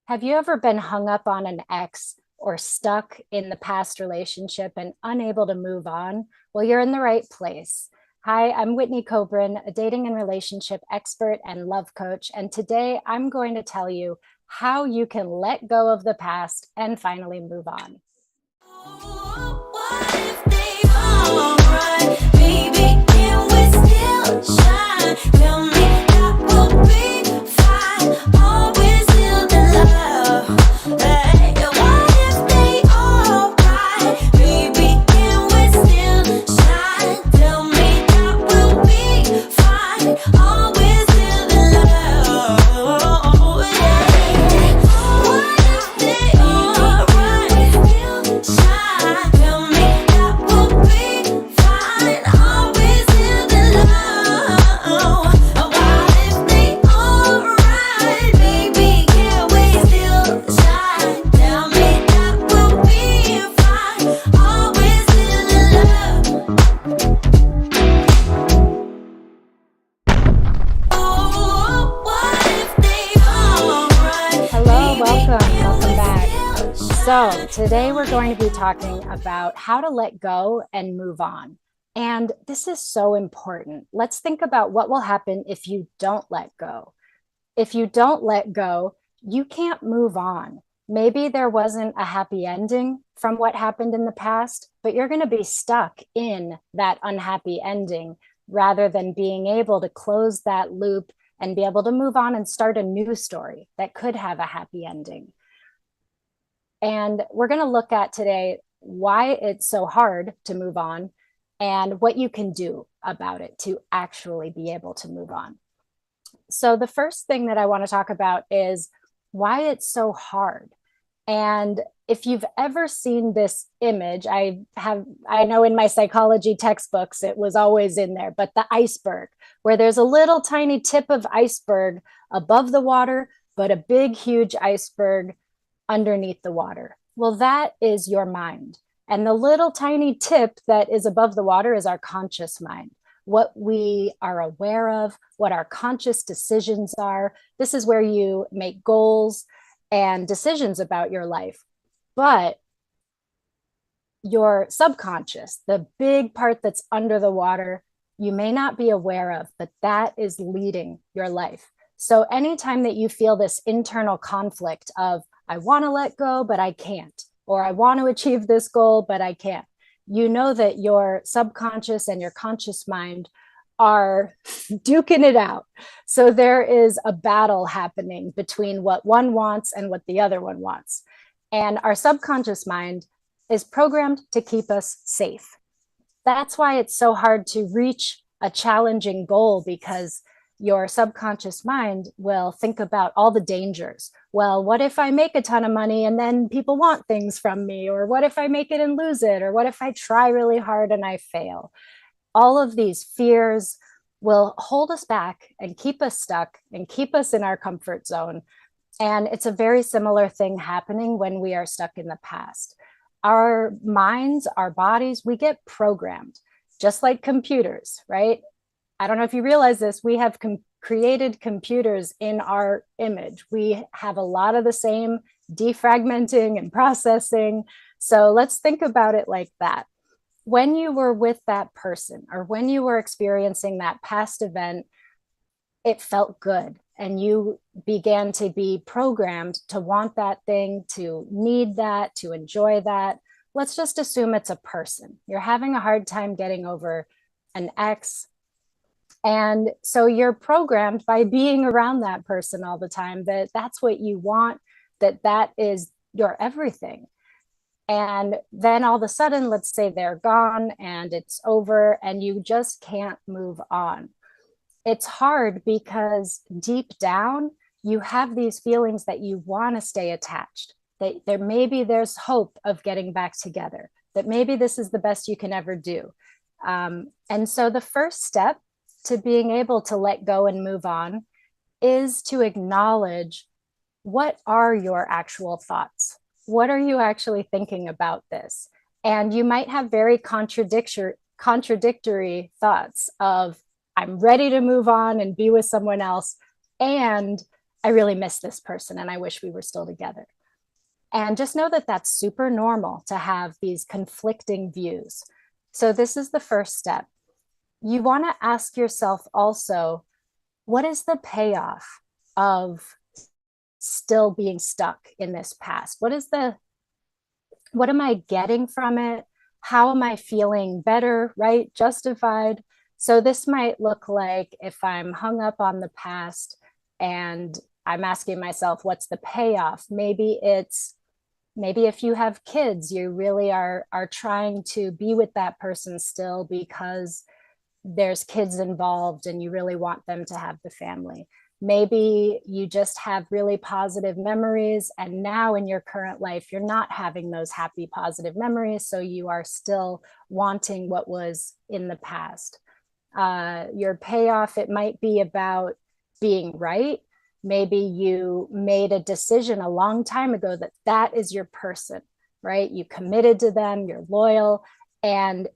Have you ever been hung up on an ex or stuck in the past relationship and unable to move on? Well, you're in the right place. Hi, I'm Whitney Kobrin, a dating and relationship expert and love coach. And today I'm going to tell you how you can let go of the past and finally move on. What if they all right? Baby, can we still shine? Tell me that we'll be fine. Always still in love. Hey, what if they all right? Baby, can we still shine? Tell me that we'll be fine. Always still in love. Yeah. What if they all right? Still shine. Tell me that we'll be fine. Always still in love. What if they all right? Baby, can we still shine? Tell me that we'll be fine. Always still in love. Oh, what if they all right? Hello, Baby, welcome, can welcome we back. still So, shine? today we're going to be talking about how to let go and move on. And this is so important. Let's think about what will happen if you don't let go. If you don't let go, you can't move on. Maybe there wasn't a happy ending from what happened in the past, but you're going to be stuck in that unhappy ending rather than being able to close that loop and be able to move on and start a new story that could have a happy ending. And we're going to look at today why it's so hard to move on and what you can do about it to actually be able to move on. So, the first thing that I want to talk about is why it's so hard. And if you've ever seen this image, I know in my psychology textbooks, it was always in there, but the iceberg, where there's a little tiny tip of iceberg above the water, but a big, huge iceberg underneath the water. Well, that is your mind. And the little tiny tip that is above the water is our conscious mind, what we are aware of, what our conscious decisions are. This is where you make goals and decisions about your life. But your subconscious, the big part that's under the water, you may not be aware of, but that is leading your life. So anytime that you feel this internal conflict of, I want to let go, but I can't, or I want to achieve this goal, but I can't, you know that your subconscious and your conscious mind are duking it out. So there is a battle happening between what one wants and what the other one wants. And our subconscious mind is programmed to keep us safe. That's why it's so hard to reach a challenging goal, because your subconscious mind will think about all the dangers. Well, what if I make a ton of money and then people want things from me? Or what if I make it and lose it? Or what if I try really hard and I fail? All of these fears will hold us back and keep us stuck and keep us in our comfort zone. And it's a very similar thing happening when we are stuck in the past. Our minds, our bodies, we get programmed just like computers, right? I don't know if you realize this, we have created computers in our image. We have a lot of the same defragmenting and processing. So let's think about it like that. When you were with that person or when you were experiencing that past event, it felt good. And you began to be programmed to want that thing, to need that, to enjoy that. Let's just assume it's a person. You're having a hard time getting over an ex. And so you're programmed by being around that person all the time that that's what you want, that is your everything. And then all of a sudden, let's say they're gone and it's over and you just can't move on. It's hard because deep down, you have these feelings that you want to stay attached, that there's hope of getting back together, that maybe this is the best you can ever do. And so the first step to being able to let go and move on is to acknowledge, what are your actual thoughts? What are you actually thinking about this? And you might have very contradictory thoughts of, I'm ready to move on and be with someone else, and I really miss this person and I wish we were still together. And just know that that's super normal to have these conflicting views. So, this is the first step. You want to ask yourself also, what is the payoff of still being stuck in this past? What am I getting from it? How am I feeling better, right? Justified. So this might look like if I'm hung up on the past and I'm asking myself, what's the payoff? Maybe if you have kids, you really are trying to be with that person still because there's kids involved and you really want them to have the family. Maybe you just have really positive memories, and now in your current life, you're not having those happy, positive memories. So you are still wanting what was in the past. Your payoff, it might be about being right. Maybe you made a decision a long time ago that that is your person, right? You committed to them, you're loyal, and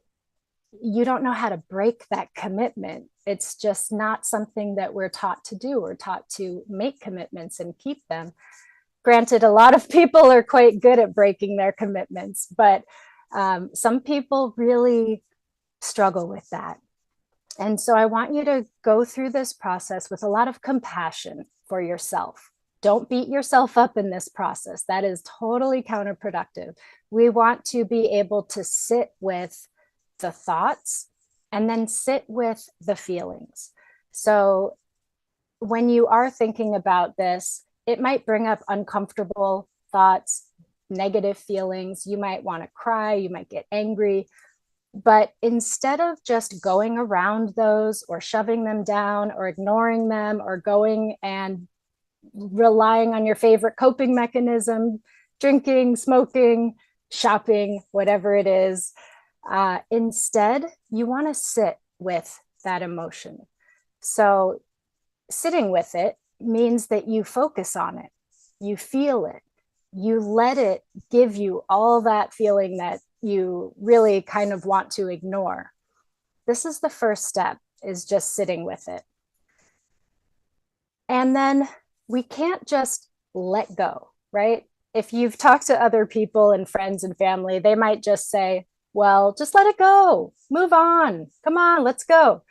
you don't know how to break that commitment. It's just not something that we're taught to do. We're taught to make commitments and keep them. Granted, a lot of people are quite good at breaking their commitments, but some people really struggle with that. And so I want you to go through this process with a lot of compassion for yourself. Don't beat yourself up in this process. That is totally counterproductive. We want to be able to sit with the thoughts and then sit with the feelings. So when you are thinking about this, it might bring up uncomfortable thoughts, negative feelings. You might want to cry, you might get angry. But instead of just going around those or shoving them down or ignoring them or going and relying on your favorite coping mechanism, drinking, smoking, shopping, whatever it is, instead, you want to sit with that emotion. So, sitting with it means that you focus on it, you feel it, you let it give you all that feeling that you really kind of want to ignore. This is the first step, is just sitting with it. And then we can't just let go, right? If you've talked to other people and friends and family, they might just say, well, just let it go, move on, come on, let's go.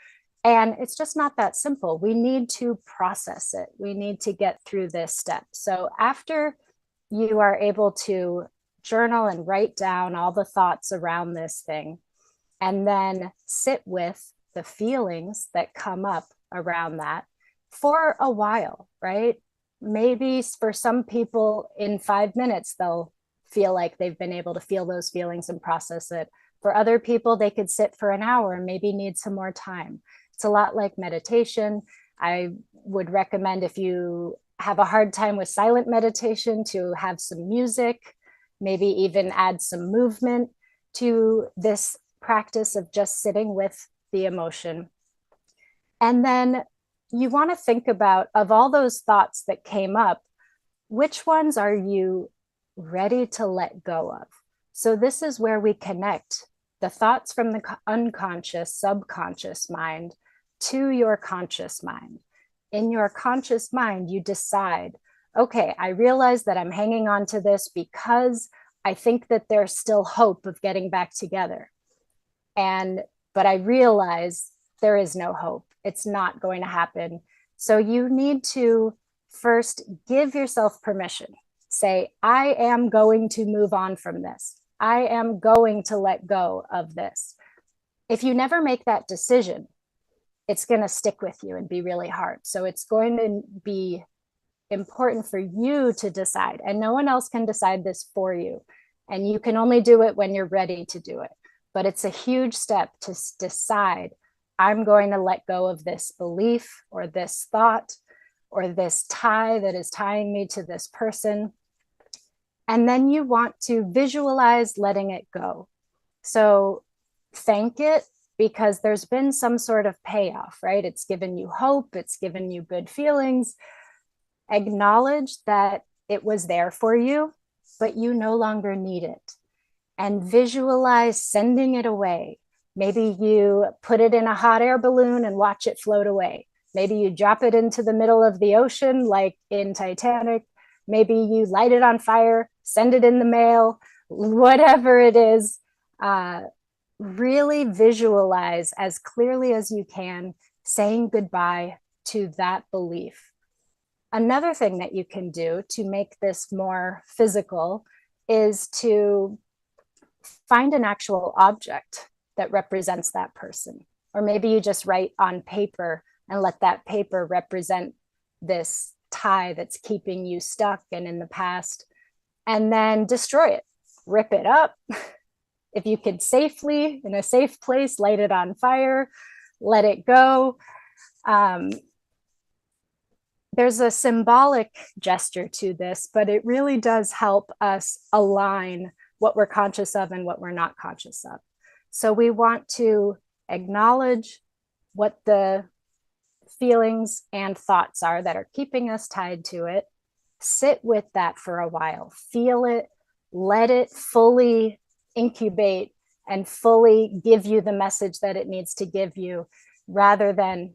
And it's just not that simple. We need to process it. We need to get through this step. So after you are able to journal and write down all the thoughts around this thing, and then sit with the feelings that come up around that for a while, right? Maybe for some people in 5 minutes, they'll feel like they've been able to feel those feelings and process it. For other people, they could sit for an hour and maybe need some more time. It's a lot like meditation. I would recommend, if you have a hard time with silent meditation, to have some music, maybe even add some movement to this practice of just sitting with the emotion. And then you want to think about, of all those thoughts that came up, which ones are you ready to let go of? So this is where we connect the thoughts from the unconscious, subconscious mind to your conscious mind. In your conscious mind, you decide, okay, I realize that I'm hanging on to this because I think that there's still hope of getting back together. But I realize there is no hope. It's not going to happen. So you need to first give yourself permission. Say, I am going to move on from this. I am going to let go of this. If you never make that decision, it's going to stick with you and be really hard. So it's going to be important for you to decide, and no one else can decide this for you. And you can only do it when you're ready to do it. But it's a huge step to decide, I'm going to let go of this belief or this thought or this tie that is tying me to this person. And then you want to visualize letting it go. So thank it, because there's been some sort of payoff, right? It's given you hope, it's given you good feelings. Acknowledge that it was there for you, but you no longer need it. And visualize sending it away. Maybe you put it in a hot air balloon and watch it float away. Maybe you drop it into the middle of the ocean, like in Titanic. Maybe you light it on fire, send it in the mail, whatever it is. Really visualize as clearly as you can saying goodbye to that belief. Another thing that you can do to make this more physical is to find an actual object that represents that person. Or maybe you just write on paper and let that paper represent this tie that's keeping you stuck and in the past, and then destroy it, rip it up. If you could safely, in a safe place, light it on fire, let it go. There's a symbolic gesture to this, but it really does help us align what we're conscious of and what we're not conscious of. So we want to acknowledge what the feelings and thoughts are that are keeping us tied to it. Sit with that for a while, feel it, let it fully incubate and fully give you the message that it needs to give you, rather than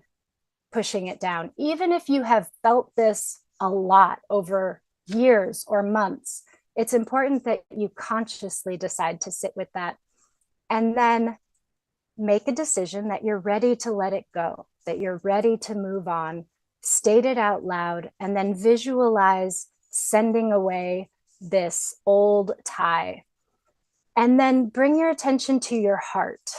pushing it down. Even if you have felt this a lot over years or months, it's important that you consciously decide to sit with that and then make a decision that you're ready to let it go, that you're ready to move on, state it out loud, and then visualize sending away this old tie. And then bring your attention to your heart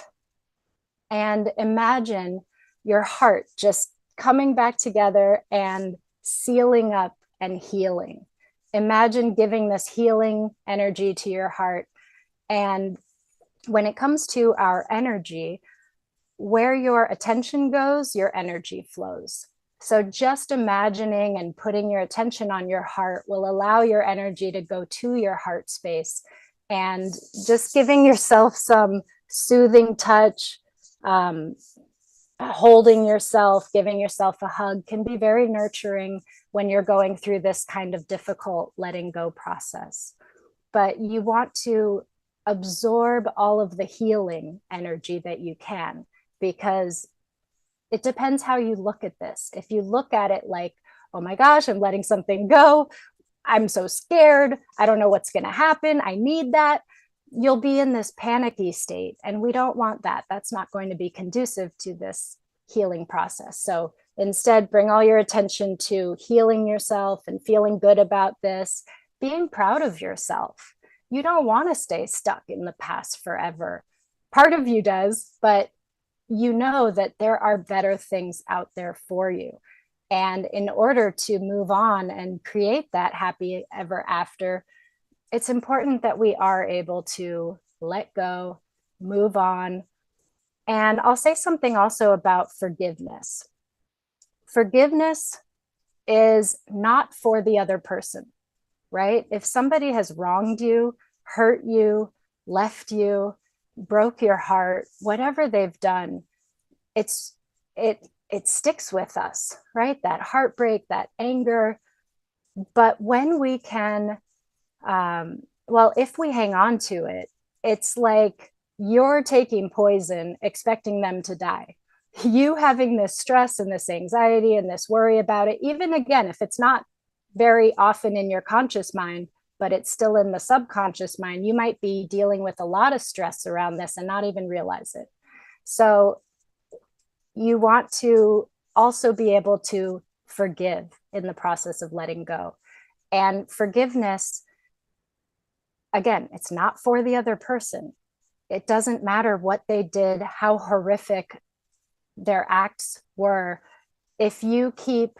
and imagine your heart just coming back together and sealing up and healing. Imagine giving this healing energy to your heart. And when it comes to our energy, where your attention goes, your energy flows. So just imagining and putting your attention on your heart will allow your energy to go to your heart space, and just giving yourself some soothing touch, holding yourself, giving yourself a hug can be very nurturing when you're going through this kind of difficult letting go process. But you want to absorb all of the healing energy that you can, because it depends how you look at this. If you look at it like, oh my gosh, I'm letting something go, I'm so scared, I don't know what's going to happen, I need that, you'll be in this panicky state. And we don't want that. That's not going to be conducive to this healing process. So instead, bring all your attention to healing yourself and feeling good about this, being proud of yourself. You don't want to stay stuck in the past forever. Part of you does, but you know that there are better things out there for you. And in order to move on and create that happy ever after, it's important that we are able to let go, move on. And I'll say something also about forgiveness. Forgiveness is not for the other person, right? If somebody has wronged you, hurt you, left you, broke your heart, whatever they've done, it sticks with us, right? That heartbreak, that anger. But when we can, if we hang on to it, it's like you're taking poison, expecting them to die. You having this stress and this anxiety and this worry about it, even again, if it's not very often in your conscious mind, but it's still in the subconscious mind, you might be dealing with a lot of stress around this and not even realize it. So you want to also be able to forgive in the process of letting go. And forgiveness, again, it's not for the other person. It doesn't matter what they did, how horrific their acts were. If you keep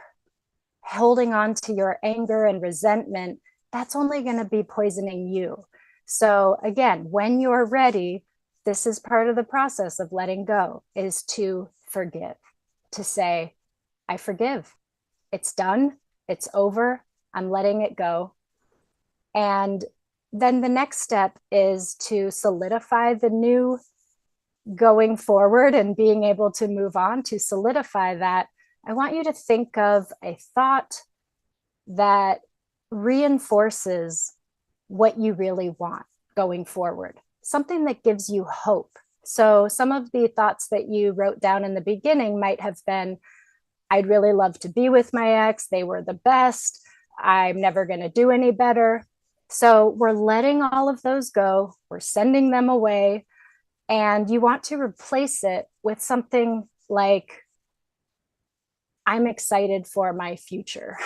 holding on to your anger and resentment, that's only going to be poisoning you. So again, when you're ready, this is part of the process of letting go, is to forgive, to say, I forgive. It's done. It's over. I'm letting it go. And then the next step is to solidify the new going forward and being able to move on. To solidify that, I want you to think of a thought that reinforces what you really want going forward, something that gives you hope. So some of the thoughts that you wrote down in the beginning might have been, I'd really love to be with my ex. They were the best. I'm never going to do any better. So we're letting all of those go. We're sending them away. And you want to replace it with something like, I'm excited for my future,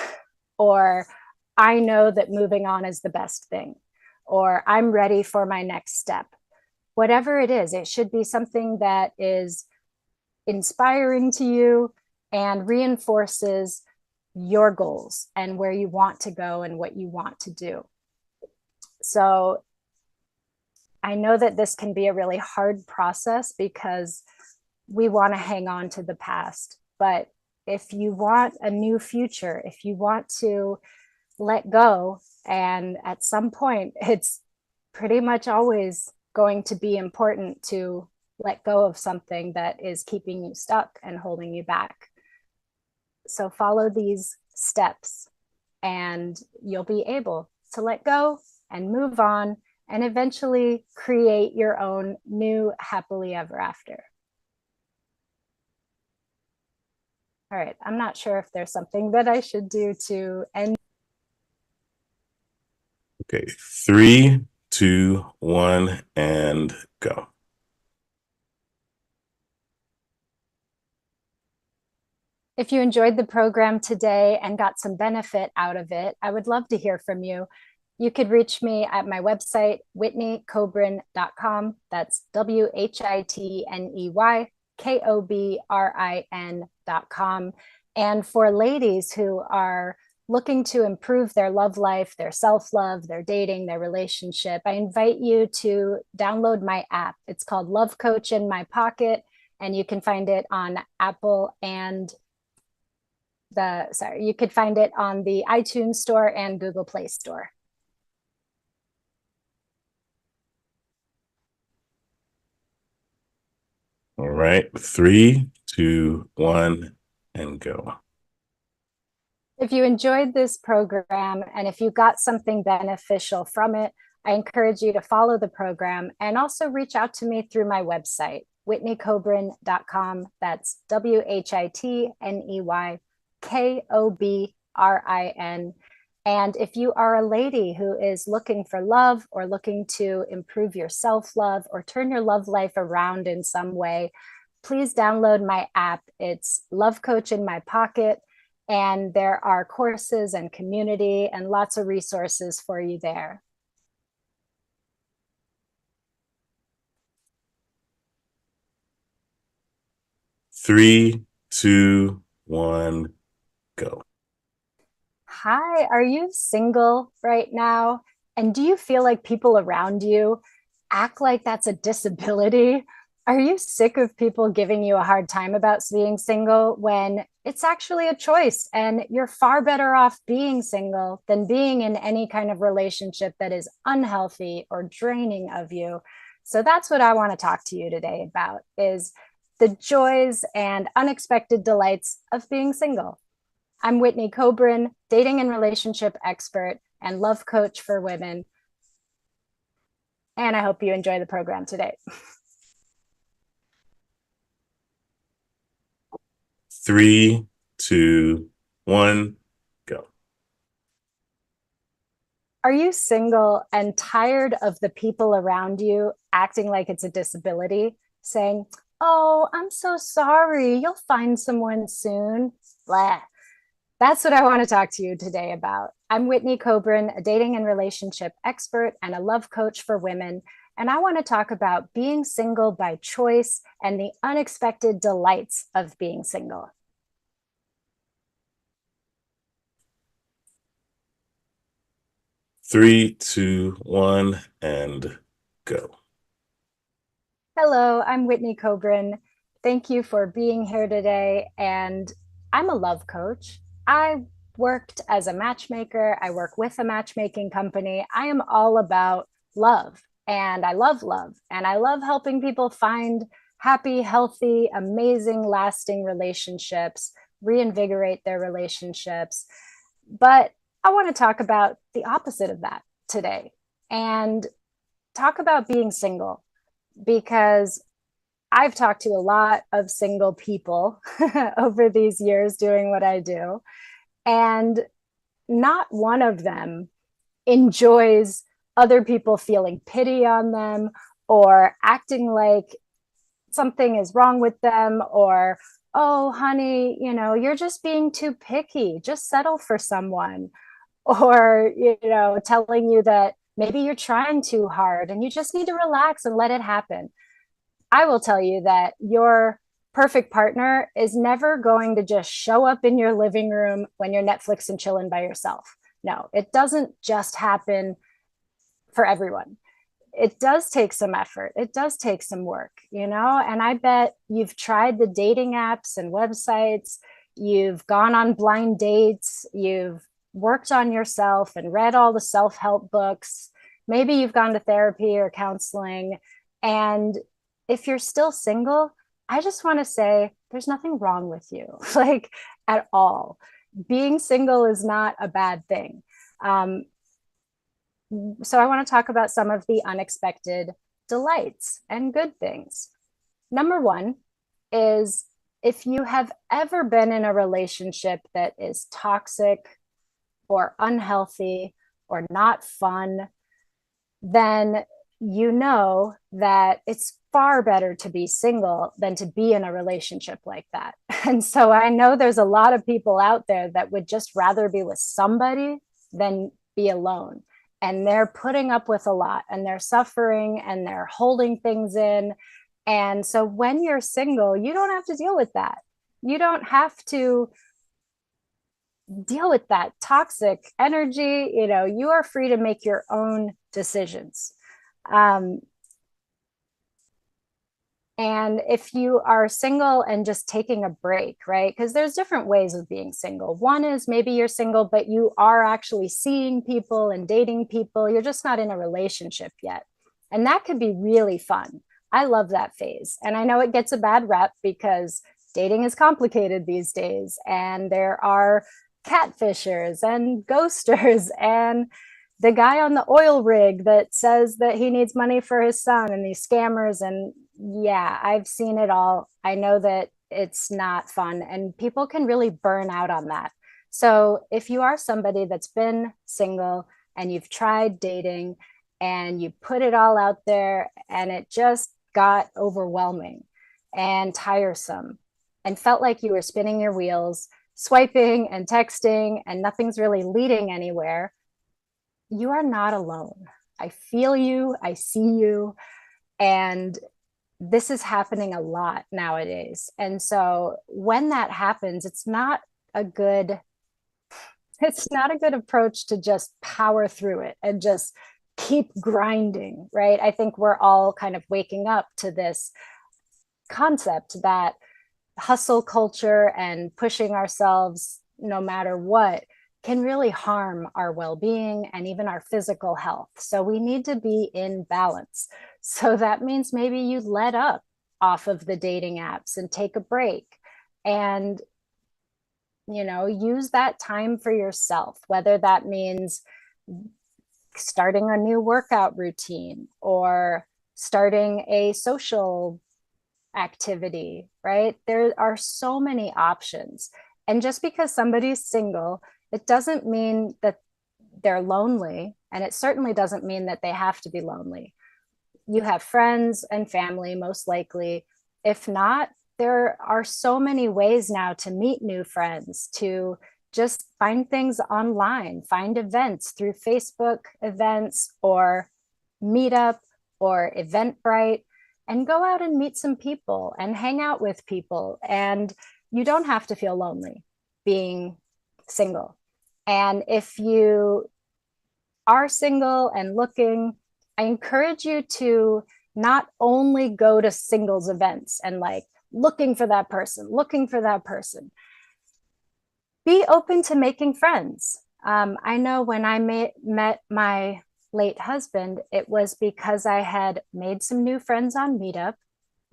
or I know that moving on is the best thing, or I'm ready for my next step. Whatever it is, it should be something that is inspiring to you and reinforces your goals and where you want to go and what you want to do. So I know that this can be a really hard process because we want to hang on to the past. But if you want a new future, if you want to let go, and at some point, it's pretty much always going to be important to let go of something that is keeping you stuck and holding you back. So follow these steps and you'll be able to let go and move on and eventually create your own new happily ever after. All right, I'm not sure if there's something that I should do to end. Okay, 3, 2, 1, and go. If you enjoyed the program today and got some benefit out of it, I would love to hear from you. You could reach me at my website, whitneykobrin.com. That's WHITNEYKOBRIN.com. And for ladies who are looking to improve their love life, their self-love, their dating, their relationship, I invite you to download my app. It's called Love Coach in My Pocket, and you can find it on Apple and you could find it on the iTunes Store and Google Play Store. All right, 3, 2, 1, and go. If you enjoyed this program and if you got something beneficial from it, I encourage you to follow the program and also reach out to me through my website, whitneykobrin.com. That's WHITNEYKOBRIN. And if you are a lady who is looking for love or looking to improve your self-love or turn your love life around in some way, please download my app. It's Love Coach in My Pocket. And there are courses and community and lots of resources for you there. Three, 2, 1, go. Hi, are you single right now? And do you feel like people around you act like that's a disability? Are you sick of people giving you a hard time about being single when it's actually a choice and you're far better off being single than being in any kind of relationship that is unhealthy or draining of you? So that's what I want to talk to you today about, is the joys and unexpected delights of being single. I'm Whitney Kobrin, dating and relationship expert and love coach for women. And I hope you enjoy the program today. 3, 2, 1, go. Are you single and tired of the people around you acting like it's a disability, saying, "Oh, I'm so sorry, you'll find someone soon"? Blah. That's what I want to talk to you today about. I'm Whitney Kobrin, a dating and relationship expert and a love coach for women. And I want to talk about being single by choice and the unexpected delights of being single. Three, 2, 1, and go. Hello, I'm Whitney Kobrin. Thank you for being here today. And I'm a love coach. I worked as a matchmaker. I work with a matchmaking company. I am all about love, and I love love. And I love helping people find happy, healthy, amazing, lasting relationships, reinvigorate their relationships. But I want to talk about the opposite of that today and talk about being single, because I've talked to a lot of single people over these years doing what I do, and not one of them enjoys other people feeling pity on them or acting like something is wrong with them, or, oh, honey, you're just being too picky. Just settle for someone. Or, telling you that maybe you're trying too hard and you just need to relax and let it happen. I will tell you that your perfect partner is never going to just show up in your living room when you're Netflix and chilling by yourself. No, it doesn't just happen for everyone. It does take some effort. It does take some work, and I bet you've tried the dating apps and websites. You've gone on blind dates. You've worked on yourself and read all the self-help books. Maybe you've gone to therapy or counseling. And if you're still single, I just want to say there's nothing wrong with you, like, at all. Being single is not a bad thing. So I want to talk about some of the unexpected delights and good things. Number one is, if you have ever been in a relationship that is toxic or unhealthy or not fun, then you know that it's far better to be single than to be in a relationship like that. And so I know there's a lot of people out there that would just rather be with somebody than be alone. And they're putting up with a lot, and they're suffering, and they're holding things in. And so when you're single, you don't have to deal with that. You don't have to deal with that toxic energy. You are free to make your own decisions. Um, and if you are single and just taking a break, right? Because there's different ways of being single. One is maybe you're single, but you are actually seeing people and dating people. You're just not in a relationship yet. And that could be really fun. I love that phase. And I know it gets a bad rep because dating is complicated these days. And there are catfishers and ghosters and the guy on the oil rig that says that he needs money for his son, and these scammers. And yeah, I've seen it all. I know that it's not fun, and people can really burn out on that. So if you are somebody that's been single and you've tried dating and you put it all out there and it just got overwhelming and tiresome and felt like you were spinning your wheels, swiping and texting, and nothing's really leading anywhere, you are not alone. I feel you, I see you, and this is happening a lot nowadays. And so when that happens, it's not a good approach to just power through it and just keep grinding, right? I think we're all kind of waking up to this concept that hustle culture and pushing ourselves no matter what can really harm our well-being and even our physical health. So we need to be in balance. So that means maybe you let up off of the dating apps and take a break and use that time for yourself, whether that means starting a new workout routine or starting a social activity, right? There are so many options. And just because somebody's single, it doesn't mean that they're lonely. And it certainly doesn't mean that they have to be lonely. You have friends and family, most likely. If not, there are so many ways now to meet new friends, to just find things online, find events through Facebook events or Meetup or Eventbrite, and go out and meet some people and hang out with people. And you don't have to feel lonely being single. And if you are single and looking, I encourage you to not only go to singles events and like looking for that person. Be open to making friends. I know when I met my late husband, it was because I had made some new friends on Meetup.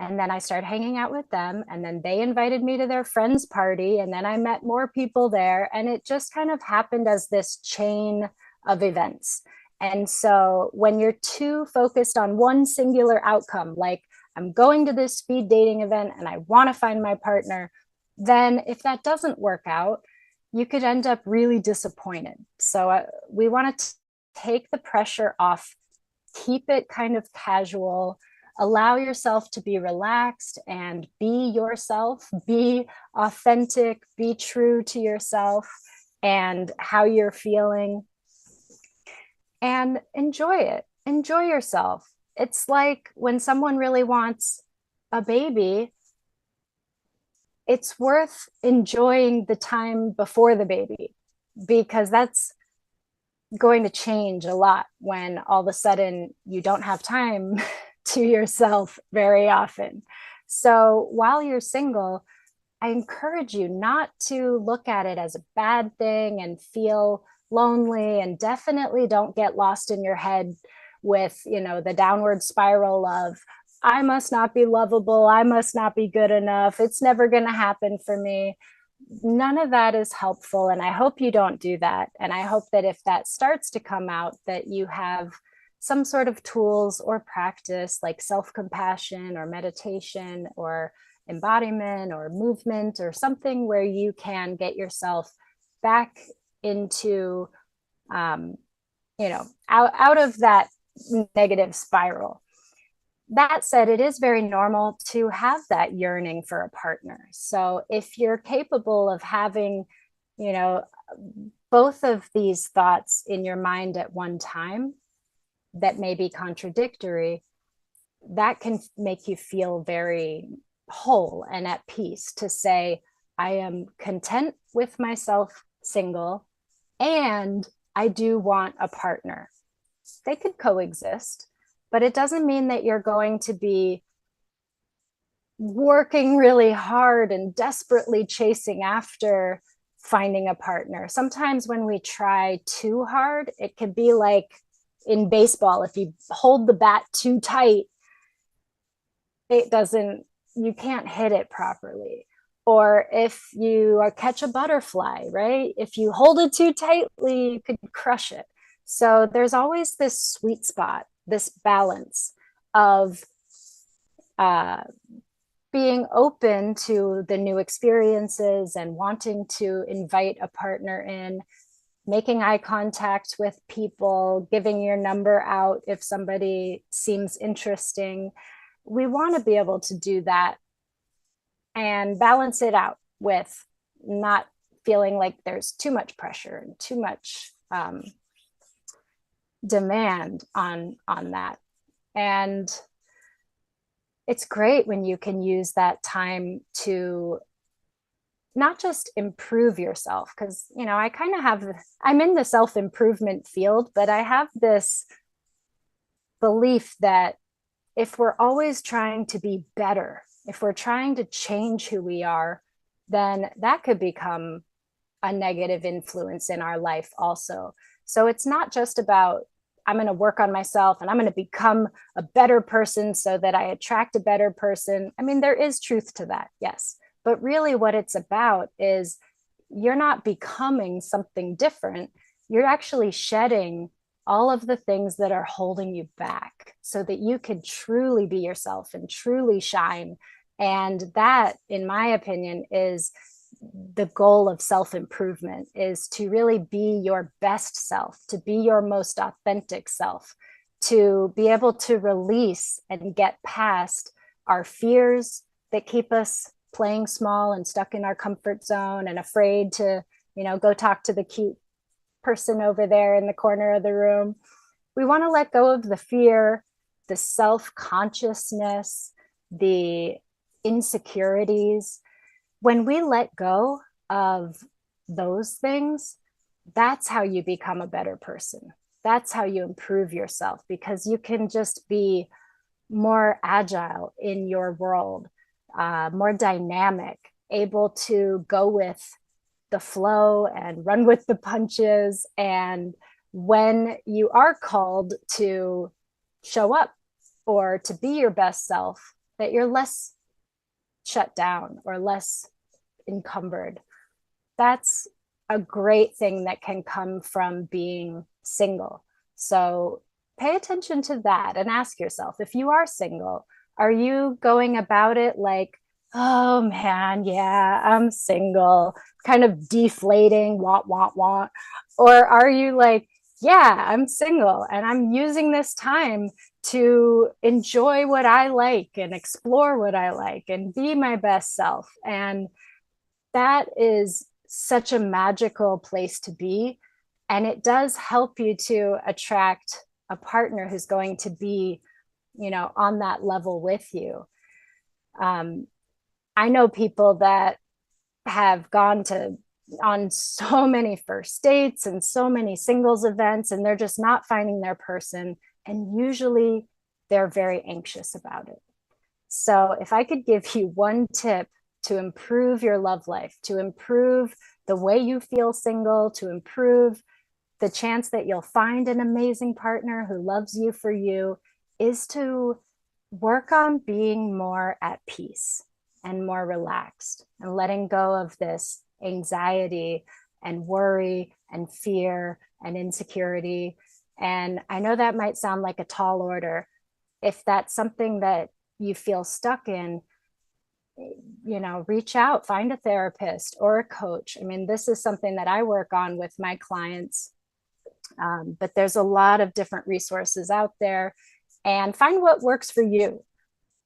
And then I started hanging out with them. And then they invited me to their friend's party. And then I met more people there. And it just kind of happened as this chain of events. And so when you're too focused on one singular outcome, like I'm going to this speed dating event and I want to find my partner, then if that doesn't work out, you could end up really disappointed. So we want to take the pressure off, keep it kind of casual, allow yourself to be relaxed and be yourself, be authentic, be true to yourself and how you're feeling, and enjoy it. Enjoy yourself. It's like when someone really wants a baby, it's worth enjoying the time before the baby, because that's going to change a lot when all of a sudden you don't have time to yourself very often. So while you're single, I encourage you not to look at it as a bad thing and feel lonely, and definitely don't get lost in your head with, the downward spiral of, I must not be lovable, I must not be good enough, it's never going to happen for me. None of that is helpful, and I hope you don't do that. And I hope that if that starts to come out, that you have some sort of tools or practice like self-compassion or meditation or embodiment or movement or something where you can get yourself back into out of that negative spiral. That said, it is very normal to have that yearning for a partner. So if you're capable of having, you know, both of these thoughts in your mind at one time that may be contradictory, that can make you feel very whole and at peace to say, I am content with myself single, and I do want a partner. They could coexist, but it doesn't mean that you're going to be working really hard and desperately chasing after finding a partner. Sometimes when we try too hard, it could be like in baseball, if you hold the bat too tight, you can't hit it properly. Or if you catch a butterfly, right? If you hold it too tightly, you could crush it. So there's always this sweet spot, this balance of being open to the new experiences and wanting to invite a partner in, making eye contact with people, giving your number out if somebody seems interesting. We want to be able to do that and balance it out with not feeling like there's too much pressure and too much demand on that. And it's great when you can use that time to not just improve yourself, because I kind of I'm in the self-improvement field, but I have this belief that if we're always trying to be better, if we're trying to change who we are, then that could become a negative influence in our life also. So it's not just about, I'm going to work on myself and I'm going to become a better person so that I attract a better person. I mean, there is truth to that, yes. But really what it's about is you're not becoming something different. You're actually shedding all of the things that are holding you back so that you can truly be yourself and truly shine. And that, in my opinion, is the goal of self-improvement, is to really be your best self, to be your most authentic self, to be able to release and get past our fears that keep us playing small and stuck in our comfort zone and afraid to, go talk to the cute person over there in the corner of the room. We want to let go of the fear, the self-consciousness, the insecurities. When we let go of those things, that's how you become a better person. That's how you improve yourself, because you can just be more agile in your world, more dynamic, able to go with the flow and run with the punches. And when you are called to show up or to be your best self, that you're less shut down or less encumbered. That's a great thing that can come from being single. So pay attention to that and ask yourself, if you are single, Are you going about it like, oh man, yeah, I'm single, kind of deflating, want? Or are you like, yeah, I'm single and I'm using this time to enjoy what I like and explore what I like and be my best self? And that is such a magical place to be. And it does help you to attract a partner who's going to be, on that level with you. Um, I know people that have gone to on so many first dates and so many singles events, and they're just not finding their person. And usually they're very anxious about it. So, if I could give you one tip to improve your love life, to improve the way you feel single, to improve the chance that you'll find an amazing partner who loves you for you, is to work on being more at peace and more relaxed and letting go of this anxiety and worry and fear and insecurity. And I know that might sound like a tall order. If that's something that you feel stuck in, reach out, find a therapist or a coach. I mean, this is something that I work on with my clients, but there's a lot of different resources out there, and find what works for you.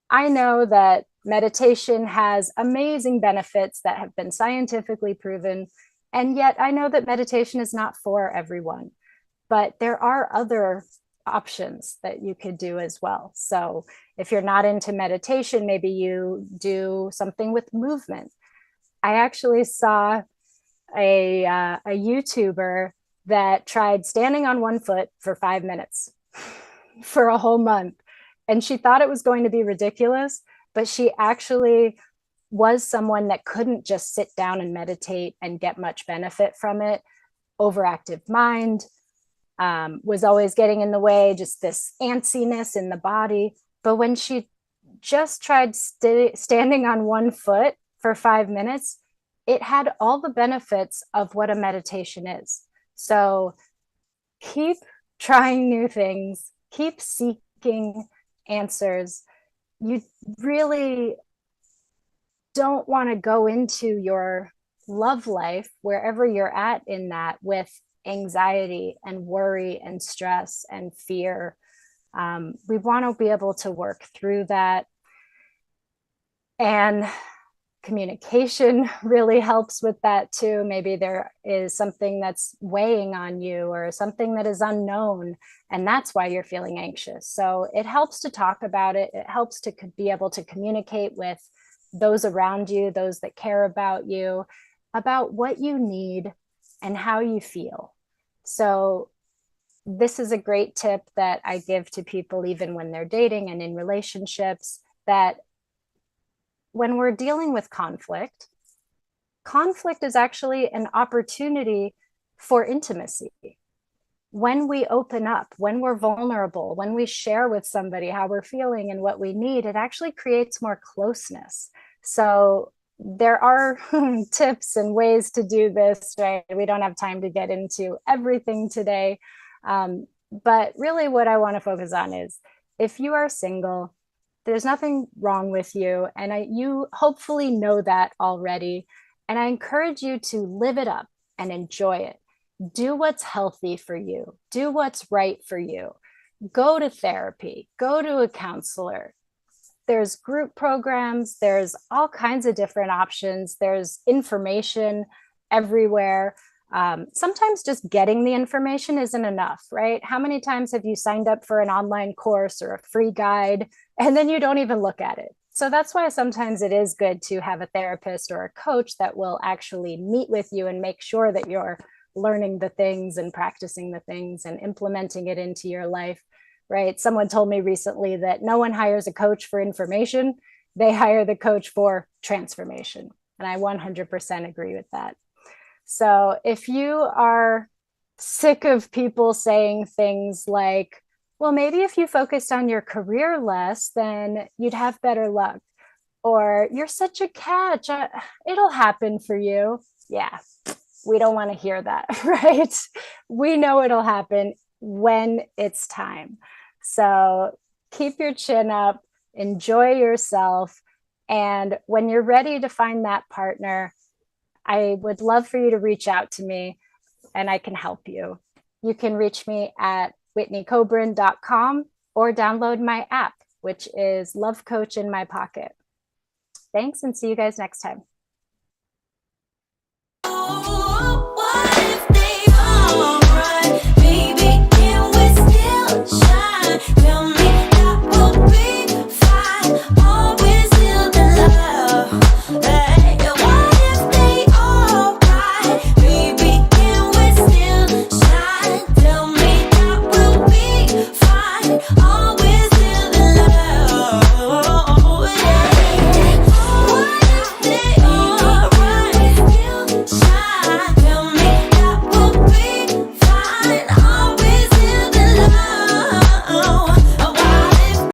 I know that meditation has amazing benefits that have been scientifically proven, and yet I know that meditation is not for everyone, but there are other options that you could do as well. So if you're not into meditation, maybe you do something with movement. I actually saw a YouTuber that tried standing on one foot for 5 minutes for a whole month. And she thought it was going to be ridiculous, but she actually was someone that couldn't just sit down and meditate and get much benefit from it. Overactive mind, was always getting in the way, just this antsiness in the body. But when she just tried standing on one foot for 5 minutes, it had all the benefits of what a meditation is. So keep trying new things, keep seeking answers. You really don't want to go into your love life, wherever you're at in that, with anxiety and worry and stress and fear. We want to be able to work through that. And communication really helps with that too. Maybe there is something that's weighing on you or something that is unknown, and that's why you're feeling anxious. So it helps to talk about it. It helps to be able to communicate with those around you, those that care about you, about what you need and how you feel. So this is a great tip that I give to people, even when they're dating and in relationships, that when we're dealing with conflict, conflict is actually an opportunity for intimacy. When we open up, when we're vulnerable, when we share with somebody how we're feeling and what we need, it actually creates more closeness. So there are tips and ways to do this, right? We don't have time to get into everything today. But really, what I want to focus on is, if you are single, there's nothing wrong with you. And you hopefully know that already. And I encourage you to live it up and enjoy it. Do what's healthy for you, do what's right for you. Go to therapy, go to a counselor. There's group programs, there's all kinds of different options, there's information everywhere. Sometimes just getting the information isn't enough, right? How many times have you signed up for an online course or a free guide and then you don't even look at it? So that's why sometimes it is good to have a therapist or a coach that will actually meet with you and make sure that you're learning the things and practicing the things and implementing it into your life, right? Someone told me recently that no one hires a coach for information, they hire the coach for transformation. And I 100% agree with that. So if you are sick of people saying things like, well, maybe if you focused on your career less, then you'd have better luck. Or you're such a catch, it'll happen for you. Yeah, we don't want to hear that, right? We know it'll happen when it's time. So keep your chin up, enjoy yourself. And when you're ready to find that partner, I would love for you to reach out to me and I can help you. You can reach me at whitneykobrin.com or download my app, which is Love Coach in My Pocket. Thanks, and see you guys next time.